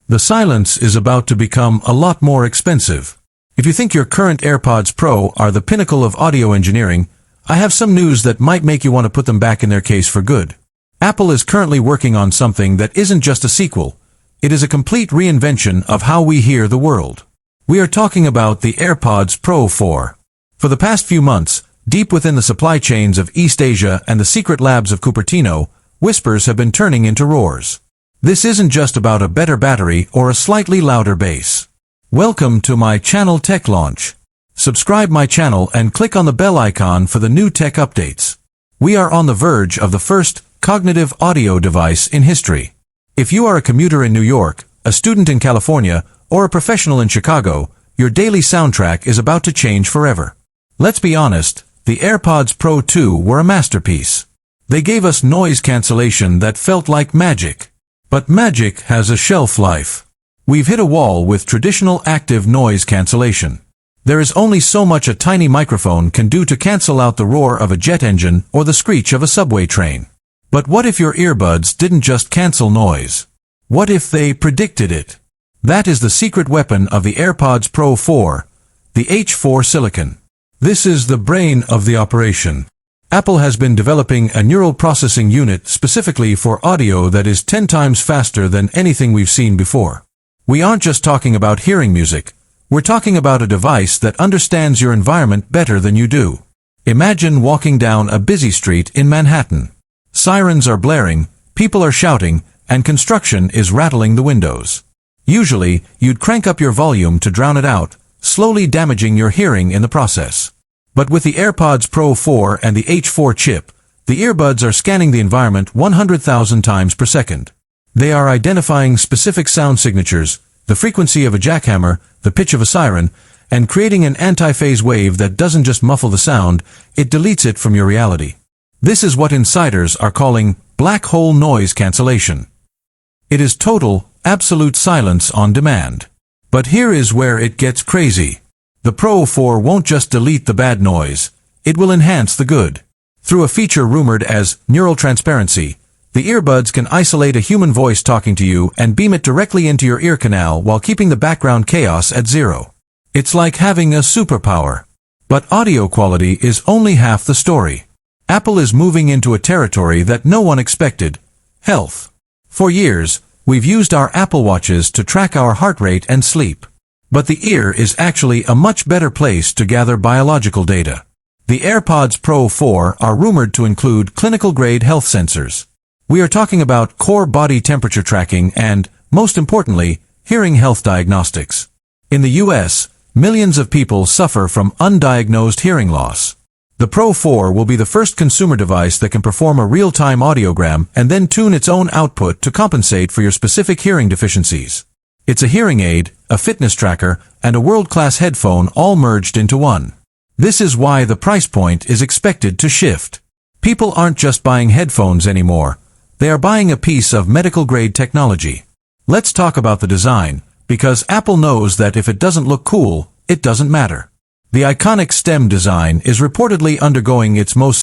The silence is about to become a lot more expensive. If you think your current AirPods Pro are the pinnacle of audio engineering, I have some news that might make you want to put them back in their case for good. Apple is currently working on something that isn't just a sequel. It is a complete reinvention of how we hear the world. We are talking about the AirPods Pro 4. For the past few months, deep within the supply chains of East Asia and the secret labs of Cupertino, whispers have been turning into roars. This isn't just about a better battery or a slightly louder bass. Welcome to my channel Tech Launch. Subscribe my channel and click on the bell icon for the new tech updates. We are on the verge of the first cognitive audio device in history. If you are a commuter in New York, a student in California, or a professional in Chicago, your daily soundtrack is about to change forever. Let's be honest, the AirPods Pro 2 were a masterpiece. They gave us noise cancellation that felt like magic. But magic has a shelf life. We've hit a wall with traditional active noise cancellation. There is only so much a tiny microphone can do to cancel out the roar of a jet engine or the screech of a subway train. But what if your earbuds didn't just cancel noise? What if they predicted it? That is the secret weapon of the AirPods Pro 4, the H4 silicon. This is the brain of the operation. Apple has been developing a neural processing unit specifically for audio that is 10 times faster than anything we've seen before. We aren't just talking about hearing music. We're talking about a device that understands your environment better than you do. Imagine walking down a busy street in Manhattan. Sirens are blaring, people are shouting, and construction is rattling the windows. Usually, you'd crank up your volume to drown it out, slowly damaging your hearing in the process. But with the AirPods Pro 4 and the H4 chip, the earbuds are scanning the environment 100,000 times per second. They are identifying specific sound signatures, the frequency of a jackhammer, the pitch of a siren, and creating an anti-phase wave that doesn't just muffle the sound, it deletes it from your reality. This is what insiders are calling black hole noise cancellation. It is total, absolute silence on demand. But here is where it gets crazy. The Pro 4 won't just delete the bad noise, it will enhance the good. Through a feature rumored as neural transparency, the earbuds can isolate a human voice talking to you and beam it directly into your ear canal while keeping the background chaos at zero. It's like having a superpower. But audio quality is only half the story. Apple is moving into a territory that no one expected: health. For years, we've used our Apple Watches to track our heart rate and sleep. But the ear is actually a much better place to gather biological data. The AirPods Pro 4 are rumored to include clinical-grade health sensors. We are talking about core body temperature tracking and, most importantly, hearing health diagnostics. In the US, millions of people suffer from undiagnosed hearing loss. The Pro 4 will be the first consumer device that can perform a real-time audiogram and then tune its own output to compensate for your specific hearing deficiencies. It's a hearing aid, a fitness tracker, and a world-class headphone all merged into one. This is why the price point is expected to shift. People aren't just buying headphones anymore. They are buying a piece of medical-grade technology. Let's talk about the design, because Apple knows that if it doesn't look cool, it doesn't matter. The iconic stem design is reportedly undergoing its most